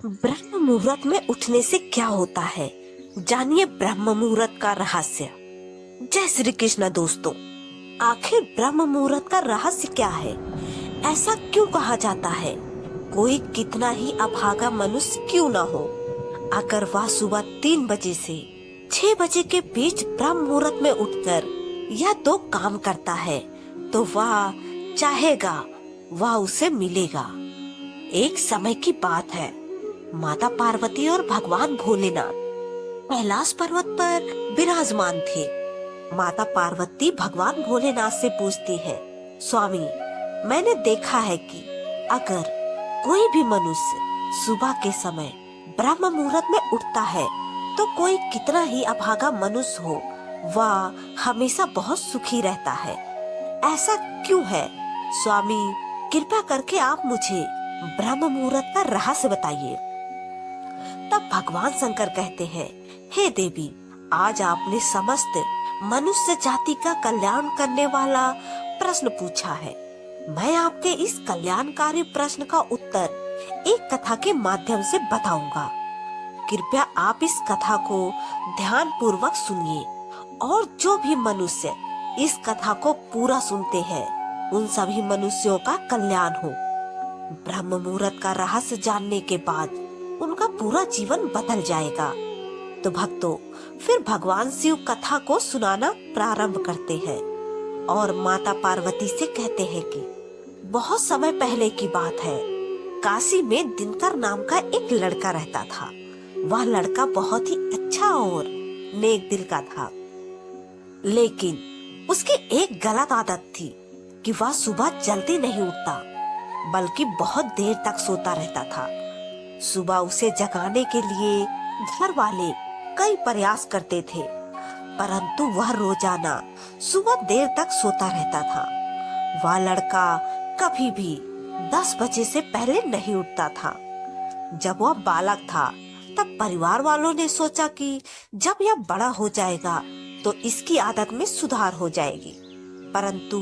ब्रह्म मुहूर्त में उठने से क्या होता है, जानिए ब्रह्म मुहूर्त का रहस्य। जय श्री कृष्ण दोस्तों, आखिर ब्रह्म मुहूर्त का रहस्य क्या है? ऐसा क्यों कहा जाता है? कोई कितना ही अभागा मनुष्य क्यों ना हो, अगर वह सुबह 3 बजे से 6 बजे के बीच ब्रह्म मुहूर्त में उठकर यह 2 काम करता है तो वह चाहेगा वह उसे मिलेगा। एक समय की बात है, माता पार्वती और भगवान भोलेनाथ कैलाश पर्वत पर विराजमान थे। माता पार्वती भगवान भोलेनाथ से पूछती है, स्वामी, मैंने देखा है कि अगर कोई भी मनुष्य सुबह के समय ब्रह्म मुहूर्त में उठता है तो कोई कितना ही अभागा मनुष्य हो, वह हमेशा बहुत सुखी रहता है। ऐसा क्यों है स्वामी? कृपया करके आप मुझे ब्रह्म मुहूर्त का रहस्य बताइए। तब भगवान शंकर कहते हैं, हे देवी, आज आपने समस्त मनुष्य जाति का कल्याण करने वाला प्रश्न पूछा है। मैं आपके इस कल्याणकारी प्रश्न का उत्तर एक कथा के माध्यम से बताऊंगा। कृपया आप इस कथा को ध्यान पूर्वक सुनिए और जो भी मनुष्य इस कथा को पूरा सुनते हैं उन सभी मनुष्यों का कल्याण हो। ब्रह्म मुहूर्त का रहस्य जानने के बाद उनका पूरा जीवन बदल जाएगा। तो भक्तों, फिर भगवान शिव कथा को सुनाना प्रारंभ करते हैं और माता पार्वती से कहते हैं कि बहुत समय पहले की बात है, काशी में दिनकर नाम का एक लड़का रहता था। वह लड़का बहुत ही अच्छा और नेक दिल का था, लेकिन उसकी एक गलत आदत थी कि वह सुबह जल्दी नहीं उठता बल्कि बहुत देर तक सोता रहता था। सुबह उसे जगाने के लिए घर वाले कई प्रयास करते थे, परंतु वह रोजाना सुबह देर तक सोता रहता था। वह लड़का कभी भी 10 बजे से पहले नहीं उठता था। जब वह बालक था तब परिवार वालों ने सोचा कि जब यह बड़ा हो जाएगा तो इसकी आदत में सुधार हो जाएगी, परंतु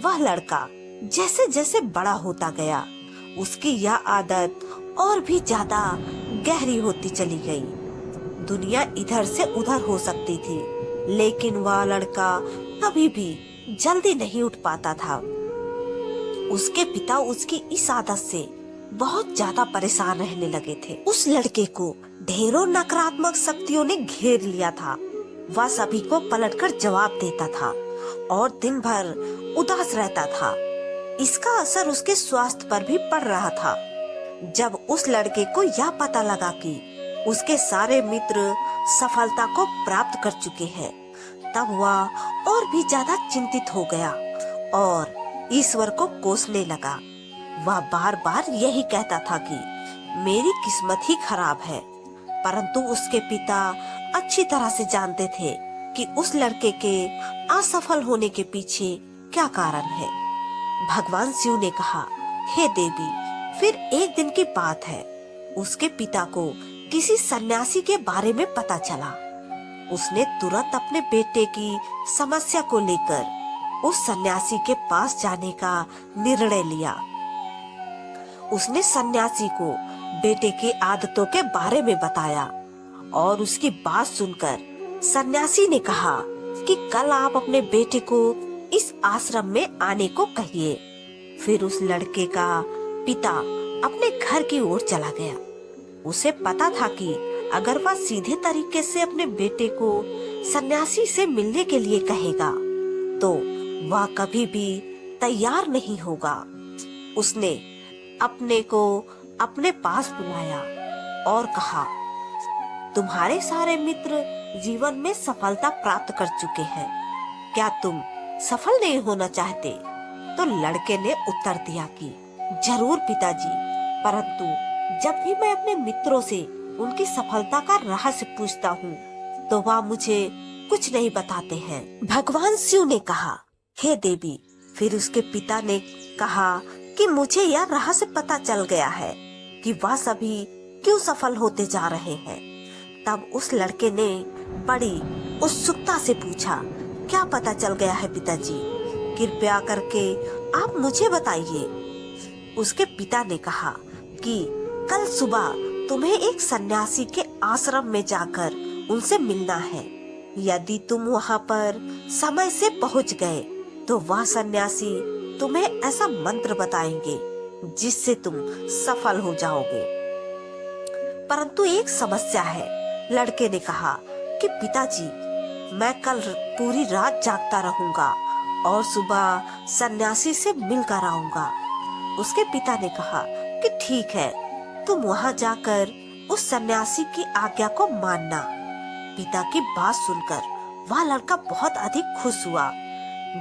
वह लड़का जैसे जैसे बड़ा होता गया उसकी यह आदत और भी ज्यादा गहरी होती चली गई। दुनिया इधर से उधर हो सकती थी, लेकिन वह लड़का कभी भी जल्दी नहीं उठ पाता था। उसके पिता उसकी इस आदत से बहुत ज्यादा परेशान रहने लगे थे। उस लड़के को ढेरों नकारात्मक शक्तियों ने घेर लिया था। वह सभी को पलटकर जवाब देता था और दिन भर उदास रहता था। इसका असर उसके स्वास्थ्य पर भी पड़ रहा था। जब उस लड़के को यह पता लगा कि उसके सारे मित्र सफलता को प्राप्त कर चुके हैं, तब वह और भी ज्यादा चिंतित हो गया और ईश्वर को कोसने लगा। वह बार बार यही कहता था कि मेरी किस्मत ही खराब है, परंतु उसके पिता अच्छी तरह से जानते थे कि उस लड़के के असफल होने के पीछे क्या कारण है। भगवान शिव ने कहा, हे देवी, फिर एक दिन की बात है, उसके पिता को किसी सन्यासी के बारे में पता चला। उसने तुरंत अपने बेटे की समस्या को लेकर उस सन्यासी के पास जाने का निर्णय लिया। उसने सन्यासी को बेटे की आदतों के बारे में बताया और उसकी बात सुनकर सन्यासी ने कहा कि कल आप अपने बेटे को इस आश्रम में आने को कहिए। फिर उस लड़के का पिता अपने घर की ओर चला गया। उसे पता था कि अगर वह सीधे तरीके से अपने बेटे को सन्यासी से मिलने के लिए कहेगा तो वह कभी भी तैयार नहीं होगा। उसने अपने को अपने पास बुलाया और कहा, तुम्हारे सारे मित्र जीवन में सफलता प्राप्त कर चुके हैं, क्या तुम सफल नहीं होना चाहते? तो लड़के ने उत्तर दिया कि जरूर पिताजी, परंतु जब भी मैं अपने मित्रों से उनकी सफलता का रहस्य पूछता हूँ तो वह मुझे कुछ नहीं बताते हैं। भगवान शिव ने कहा, हे देवी, फिर उसके पिता ने कहा कि मुझे यह रहस्य पता चल गया है कि वह सभी क्यों सफल होते जा रहे हैं। तब उस लड़के ने बड़ी उत्सुकता से पूछा, क्या पता चल गया है पिताजी? कृपया करके आप मुझे बताइए। उसके पिता ने कहा कि कल सुबह तुम्हें एक सन्यासी के आश्रम में जाकर उनसे मिलना है। यदि तुम वहाँ पर समय से पहुँच गए तो वह सन्यासी तुम्हें ऐसा मंत्र बताएंगे जिससे तुम सफल हो जाओगे। परंतु एक समस्या है, लड़के ने कहा कि पिताजी, मैं कल पूरी रात जागता रहूंगा और सुबह सन्यासी से मिलकर आऊंगा। उसके पिता ने कहा कि ठीक है, तुम वहां जाकर उस सन्यासी की आज्ञा को मानना। पिता की बात सुनकर वह लड़का बहुत अधिक खुश हुआ।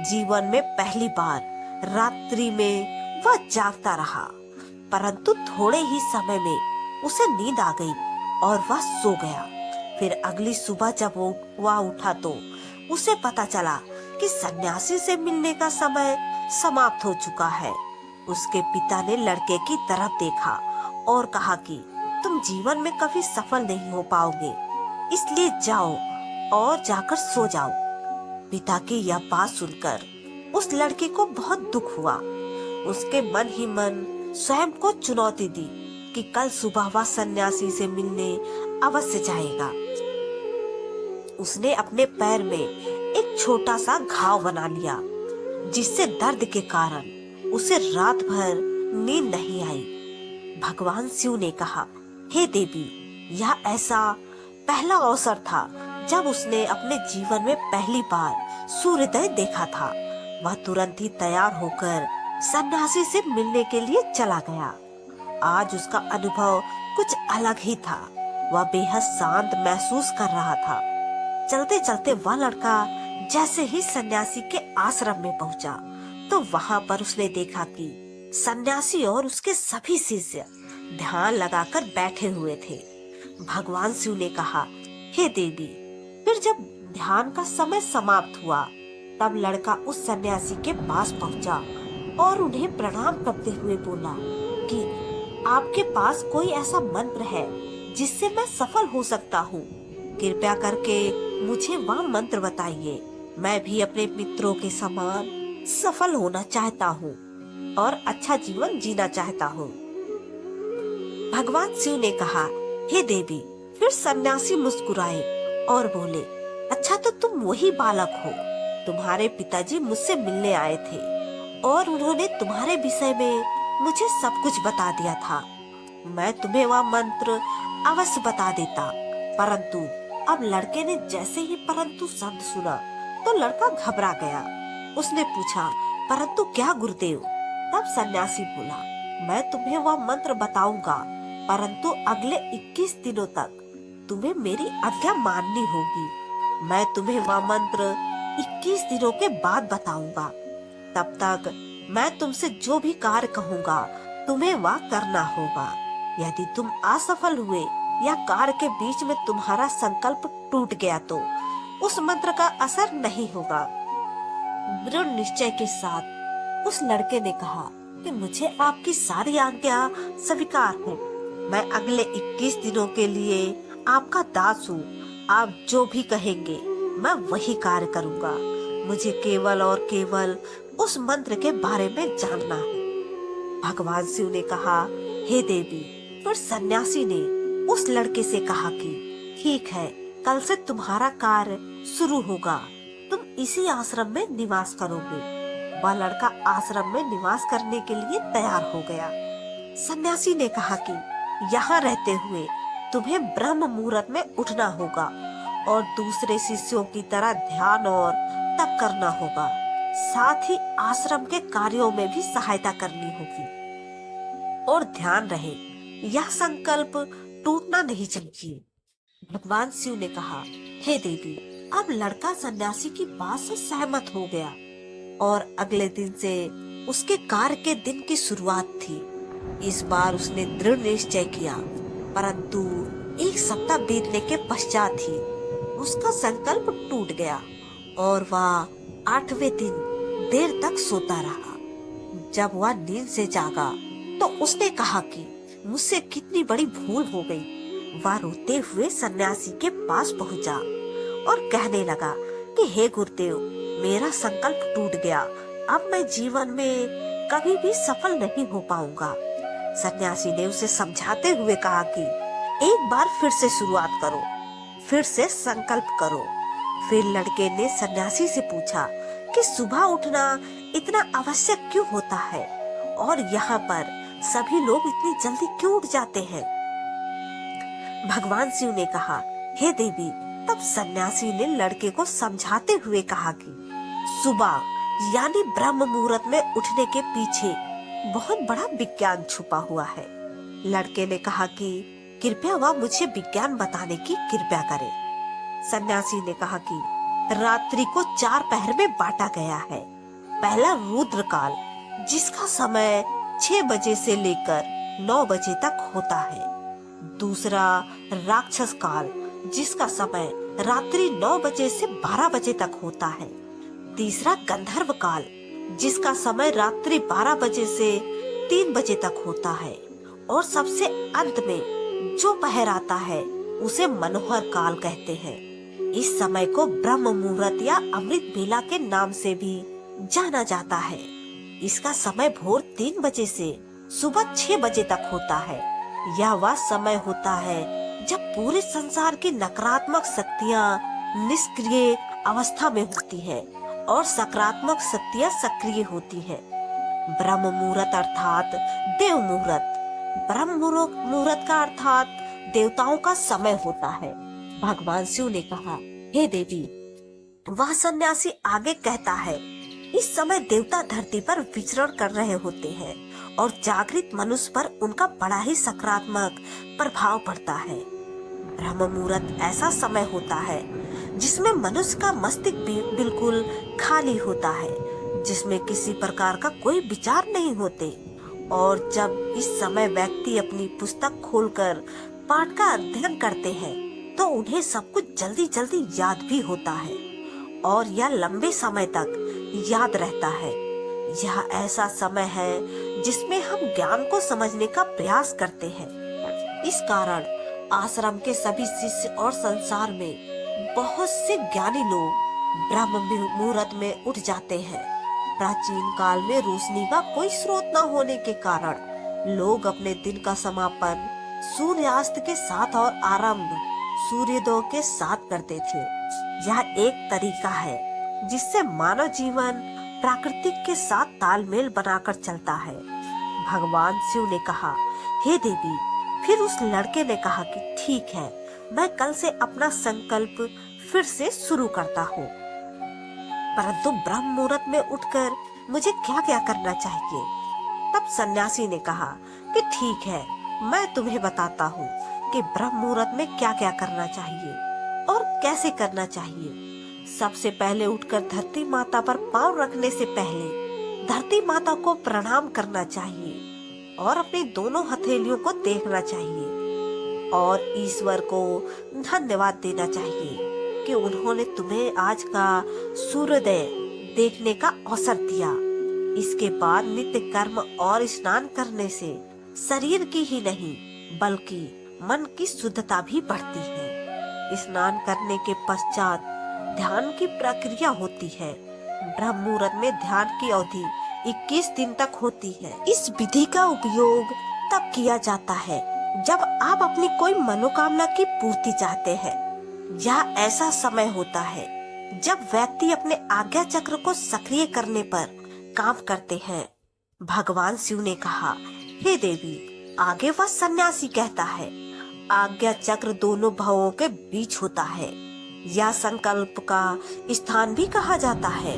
जीवन में पहली बार रात्रि में वह जागता रहा, परंतु थोड़े ही समय में उसे नींद आ गई और वह सो गया। फिर अगली सुबह जब वह उठा तो उसे पता चला कि सन्यासी से मिलने का समय समाप्त हो चुका है। उसके पिता ने लड़के की तरफ देखा और कहा कि तुम जीवन में कभी सफल नहीं हो पाओगे, इसलिए जाओ और जाकर सो जाओ। पिता की यह बात सुनकर उस लड़के को बहुत दुख हुआ। उसके मन ही मन स्वयं को चुनौती दी कि कल सुबह वह सन्यासी से मिलने अवश्य जाएगा। उसने अपने पैर में एक छोटा सा घाव बना लिया, जिससे दर्द के कारण उसे रात भर नींद नहीं आई। भगवान शिव ने कहा, हे देवी, यह ऐसा पहला अवसर था जब उसने अपने जीवन में पहली बार सूर्योदय देखा था। वह तुरंत ही तैयार होकर सन्यासी से मिलने के लिए चला गया। आज उसका अनुभव कुछ अलग ही था। वह बेहद शांत महसूस कर रहा था। चलते चलते वह लड़का जैसे ही सन्यासी के आश्रम में पहुंचा तो वहां पर उसने देखा कि सन्यासी और उसके सभी शिष्य ध्यान लगाकर बैठे हुए थे। भगवान शिव ने कहा, हे देवी, फिर जब ध्यान का समय समाप्त हुआ तब लड़का उस सन्यासी के पास पहुंचा और उन्हें प्रणाम करते हुए बोला कि आपके पास कोई ऐसा मंत्र है जिससे मैं सफल हो सकता हूँ? कृपया करके मुझे वह मंत्र बताइए। मैं भी अपने मित्रों के समान सफल होना चाहता हूँ और अच्छा जीवन जीना चाहता हूँ। भगवान शिव ने कहा, हे देवी। फिर सन्यासी मुस्कुराए और बोले, अच्छा तो तुम वही बालक हो। तुम्हारे पिताजी मुझसे मिलने आए थे और उन्होंने तुम्हारे विषय में मुझे सब कुछ बता दिया था। मैं तुम्हें वह मंत्र अवश्य बता देता, परंतु अब लड़के ने जैसे ही परंतु शब्द सुना तो लड़का घबरा गया। उसने पूछा, परंतु क्या गुरुदेव? तब सन्यासी बोला, मैं तुम्हें वह मंत्र बताऊंगा, परंतु अगले 21 दिनों तक तुम्हें मेरी आज्ञा माननी होगी। मैं तुम्हें वह मंत्र 21 दिनों के बाद बताऊंगा। तब तक मैं तुमसे जो भी कार्य कहूँगा तुम्हें वह करना होगा। यदि तुम असफल हुए या कार्य के बीच में तुम्हारा संकल्प टूट गया तो उस मंत्र का असर नहीं होगा। दृढ़ निश्चय के साथ उस लड़के ने कहा कि मुझे आपकी सारी आज्ञा स्वीकार है। मैं अगले 21 दिनों के लिए आपका दास हूँ। आप जो भी कहेंगे मैं वही कार्य करूँगा। मुझे केवल और केवल उस मंत्र के बारे में जानना है। भगवान शिव ने कहा, हे देवी। फिर सन्यासी ने उस लड़के से कहा कि ठीक है, कल से तुम्हारा कार्य शुरू होगा। तुम इसी आश्रम में निवास करोगे। वह लड़का आश्रम में निवास करने के लिए तैयार हो गया। सन्यासी ने कहा कि यहाँ रहते हुए तुम्हें ब्रह्म मुहूर्त में उठना होगा और दूसरे शिष्यों की तरह ध्यान और तप करना होगा। साथ ही आश्रम के कार्यों में भी सहायता करनी होगी। और ध्यान रहे, यह संकल्प टूटना नहीं चाहिए। भगवान शिव ने कहा, हे देवी। अब लड़का सन्यासी की बात से सहमत हो गया और अगले दिन से उसके कार्य के दिन की शुरुआत थी। इस बार उसने दृढ़ निश्चय किया, परंतु 1 सप्ताह बीतने के पश्चात ही उसका संकल्प टूट गया और वह 8वें दिन देर तक सोता रहा। जब वह नींद से जागा तो उसने कहा कि मुझसे कितनी बड़ी भूल हो गई। वह रोते हुए सन्यासी के पास पहुंचा और कहने लगा कि हे गुरुदेव, मेरा संकल्प टूट गया। अब मैं जीवन में कभी भी सफल नहीं हो पाऊंगा। सन्यासी ने उसे समझाते हुए कहा कि एक बार फिर से शुरुआत करो, फिर से संकल्प करो। फिर लड़के ने सन्यासी से पूछा कि सुबह उठना इतना आवश्यक क्यों होता है और यहाँ पर सभी लोग इतनी जल्दी क्यों उठ जाते हैं। भगवान शिव ने कहा, हे देवी। तब सन्यासी ने लड़के को समझाते हुए कहा कि सुबह यानी ब्रह्म मुहूर्त में उठने के पीछे बहुत बड़ा विज्ञान छुपा हुआ है। लड़के ने कहा कि कृपया वह मुझे विज्ञान बताने की कृपा करे। सन्यासी ने कहा कि रात्रि को 4 पहर में बांटा गया है। पहला रुद्र काल, जिसका समय 6 बजे से लेकर 9 बजे तक होता है। दूसरा राक्षस काल, जिसका समय रात्रि 9 बजे से 12 बजे तक होता है। तीसरा गंधर्व काल, जिसका समय रात्रि 12 बजे से 3 बजे तक होता है। और सबसे अंत में जो पहर आता है उसे मनोहर काल कहते हैं। इस समय को ब्रह्म मुहूर्त या अमृत बेला के नाम से भी जाना जाता है। इसका समय भोर 3 बजे से सुबह 6 बजे तक होता है। यह वह समय होता है जब पूरे संसार की नकारात्मक शक्तियाँ निष्क्रिय अवस्था में होती है और सकारात्मक शक्तियाँ सक्रिय होती है। ब्रह्म मुहूर्त अर्थात देव मुहूर्त। ब्रह्म मुहूर्त का अर्थात देवताओं का समय होता है। भगवान शिव ने कहा, हे देवी। वह सन्यासी आगे कहता है, इस समय देवता धरती पर विचरण कर रहे होते हैं और जागृत मनुष्य पर उनका बड़ा ही सकारात्मक प्रभाव पड़ता है। ब्रह्म मुहूर्त ऐसा समय होता है जिसमें मनुष्य का मस्तिष्क बिल्कुल खाली होता है, जिसमें किसी प्रकार का कोई विचार नहीं होते। और जब इस समय व्यक्ति अपनी पुस्तक खोलकर पाठ का अध्ययन करते हैं तो उन्हें सब कुछ जल्दी जल्दी याद भी होता है और यह लंबे समय तक याद रहता है। यह ऐसा समय है जिसमें हम ज्ञान को समझने का प्रयास करते हैं। इस कारण आश्रम के सभी शिष्य और संसार में बहुत से ज्ञानी लोग ब्रह्म मुहूर्त में उठ जाते हैं। प्राचीन काल में रोशनी का कोई स्रोत न होने के कारण लोग अपने दिन का समापन सूर्यास्त के साथ और आरंभ सूर्योदय के साथ करते थे। यह एक तरीका है जिससे मानव जीवन प्राकृतिक के साथ तालमेल बनाकर चलता है। भगवान शिव ने कहा, हे देवी। फिर उस लड़के ने कहा कि ठीक है, मैं कल से अपना संकल्प फिर से शुरू करता हूँ। परंतु ब्रह्म मुहूर्त में उठकर मुझे क्या क्या करना चाहिए? तब सन्यासी ने कहा कि ठीक है, मैं तुम्हें बताता हूँ कि ब्रह्म मुहूर्त में क्या क्या करना चाहिए और कैसे करना चाहिए। सबसे पहले उठकर धरती माता पर पांव रखने से पहले धरती माता को प्रणाम करना चाहिए और अपनी दोनों हथेलियों को देखना चाहिए और ईश्वर को धन्यवाद देना चाहिए कि उन्होंने तुम्हें आज का सूर्योदय देखने का अवसर दिया। इसके बाद नित्य कर्म और स्नान करने से शरीर की ही नहीं बल्कि मन की शुद्धता भी बढ़ती है। स्नान करने के पश्चात ध्यान की प्रक्रिया होती है। ब्रह्म मुहूर्त में ध्यान की अवधि 21 दिन तक होती है। इस विधि का उपयोग तब किया जाता है जब आप अपनी कोई मनोकामना की पूर्ति चाहते हैं। यह ऐसा समय होता है जब व्यक्ति अपने आज्ञा चक्र को सक्रिय करने पर काम करते हैं। भगवान शिव ने कहा, हे देवी। आगे वह सन्यासी कहता है, आज्ञा चक्र दोनों भवों के बीच होता है। यह संकल्प का स्थान भी कहा जाता है।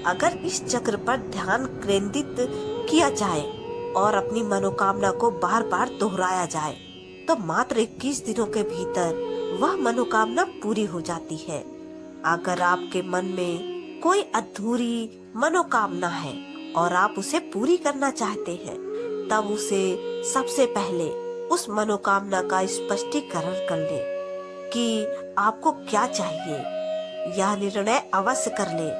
अगर इस चक्र पर ध्यान केंद्रित किया जाए और अपनी मनोकामना को बार बार दोहराया जाए तो मात्र 21 दिनों के भीतर वह मनोकामना पूरी हो जाती है। अगर आपके मन में कोई अधूरी मनोकामना है और आप उसे पूरी करना चाहते हैं तब उसे सबसे पहले उस मनोकामना का स्पष्टीकरण कर ले कि आपको क्या चाहिए। यह निर्णय अवश्य कर ले।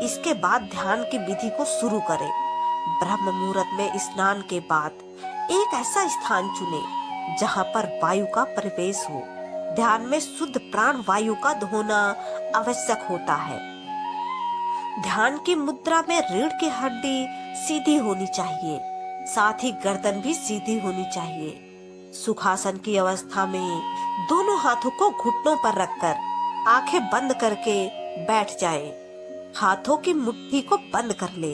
इसके बाद ध्यान की विधि को शुरू करें। ब्रह्म मुहूर्त में स्नान के बाद एक ऐसा स्थान चुने जहाँ पर वायु का प्रवेश हो। ध्यान में शुद्ध प्राण वायु का होना आवश्यक होता है। ध्यान की मुद्रा में रीढ़ की हड्डी सीधी होनी चाहिए, साथ ही गर्दन भी सीधी होनी चाहिए। सुखासन की अवस्था में दोनों हाथों को घुटनों पर रखकर आंखें बंद करके बैठ जाए। हाथों की मुट्ठी को बंद कर ले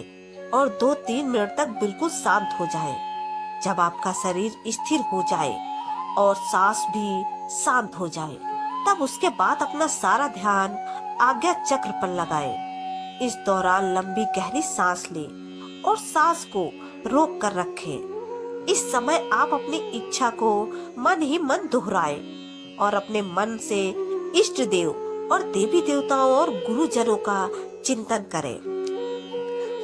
और 2-3 मिनट तक बिल्कुल शांत हो जाए। जब आपका शरीर स्थिर हो जाए और सांस भी शांत हो जाए, तब उसके बाद अपना सारा ध्यान आज्ञा चक्र पर लगाए। इस दौरान लंबी गहरी सांस ले और सांस को रोक कर रखे। इस समय आप अपनी इच्छा को मन ही मन दोहराए और अपने मन से इष्ट देव और देवी देवताओं और गुरुजनों का चिंतन करें।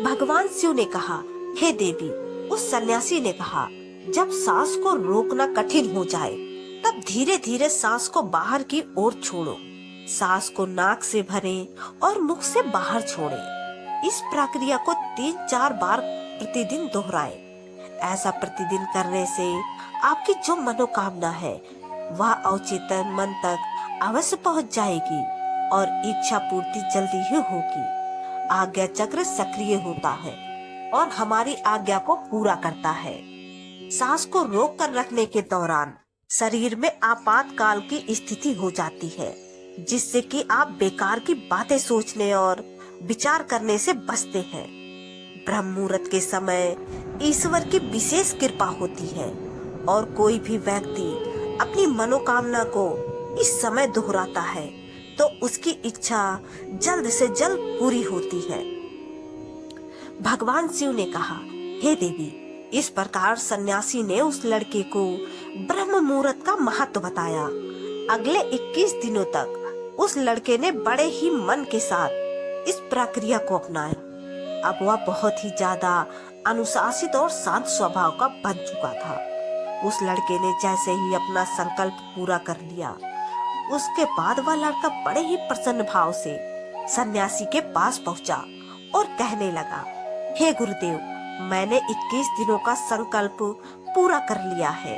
भगवान शिव ने कहा, हे देवी। उस सन्यासी ने कहा, जब सांस को रोकना कठिन हो जाए तब धीरे धीरे सांस को बाहर की ओर छोड़ो। सांस को नाक से भरें और मुख से बाहर छोड़ें। इस प्रक्रिया को 3-4 बार प्रतिदिन दोहराएं। ऐसा प्रतिदिन करने से आपकी जो मनोकामना है वह अवचेतन मन तक अवश्य पहुंच जाएगी और इच्छा पूर्ति जल्दी ही होगी। आज्ञा चक्र सक्रिय होता है और हमारी आज्ञा को पूरा करता है। सांस को रोक कर रखने के दौरान शरीर में आपातकाल की स्थिति हो जाती है, जिससे कि आप बेकार की बातें सोचने और विचार करने से बचते हैं। ब्रह्म मुहूर्त के समय ईश्वर की विशेष कृपा होती है और कोई भी व्यक्ति अपनी मनोकामना को इस समय दोहराता है तो उसकी इच्छा जल्द से जल्द पूरी होती है। भगवान शिव ने कहा, हे देवी। इस प्रकार सन्यासी ने उस लड़के को ब्रह्म मुहूर्त का महत्व बताया। अगले 21 दिनों तक उस लड़के ने बड़े ही मन के साथ इस प्रक्रिया को अपनाया। अब वह बहुत ही ज्यादा अनुशासित और शांत स्वभाव का बन चुका था। उस लड़के ने जैसे ही अपना संकल्प पूरा कर लिया, उसके बाद वह लड़का बड़े ही प्रसन्न भाव से सन्यासी के पास पहुंचा और कहने लगा, हे गुरुदेव, मैंने 21 दिनों का संकल्प पूरा कर लिया है।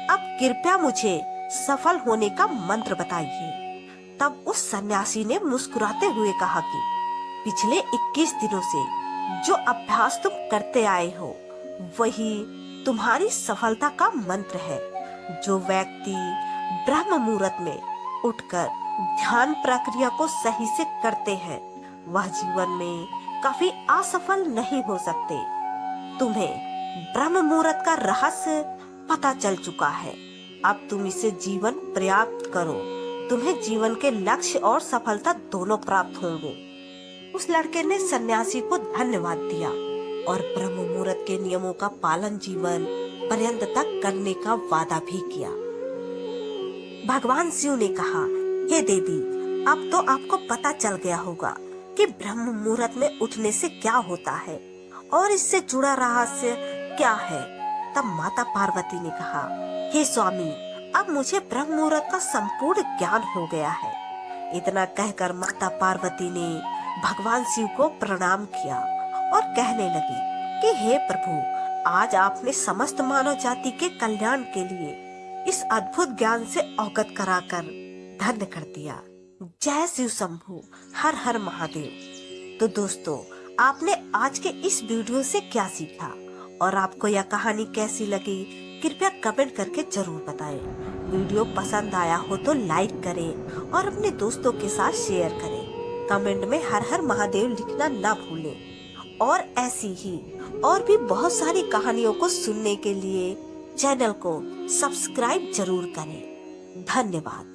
अब कृपया मुझे सफल होने का मंत्र बताइए। तब उस सन्यासी ने मुस्कुराते हुए कहा कि पिछले 21 दिनों से जो अभ्यास तुम करते आए हो वही तुम्हारी सफलता का मंत्र है। जो व्यक्ति ब्रह्म मुहूर्त में उठकर ध्यान प्रक्रिया को सही से करते हैं वह जीवन में कभी असफल नहीं हो सकते। तुम्हें ब्रह्म मुहूर्त का रहस्य पता चल चुका है। अब तुम इसे जीवन प्राप्त करो। तुम्हें जीवन के लक्ष्य और सफलता दोनों प्राप्त होंगे। उस लड़के ने सन्यासी को धन्यवाद दिया और ब्रह्म मुहूर्त के नियमों का पालन जीवन पर्यंत तक करने का वादा भी किया। भगवान शिव ने कहा, हे देवी, अब तो आपको पता चल गया होगा कि ब्रह्म मुहूर्त में उठने से क्या होता है और इससे जुड़ा रहस्य क्या है। तब माता पार्वती ने कहा, हे स्वामी, अब मुझे ब्रह्म मुहूर्त का संपूर्ण ज्ञान हो गया है। इतना कहकर माता पार्वती ने भगवान शिव को प्रणाम किया और कहने लगी कि हे प्रभु, आज आपने समस्त मानव जाति के कल्याण के लिए इस अद्भुत ज्ञान से अवगत कराकर धन्य कर दिया। जय शिव शंभू, हर हर महादेव। तो दोस्तों, आपने आज के इस वीडियो से क्या सीखा और आपको यह कहानी कैसी लगी, कृपया कमेंट करके जरूर बताएं। वीडियो पसंद आया हो तो लाइक करें और अपने दोस्तों के साथ शेयर करें। कमेंट में हर हर महादेव लिखना ना भूलें और ऐसी ही और भी बहुत सारी कहानियों को सुनने के लिए चैनल को सब्सक्राइब जरूर करें। धन्यवाद।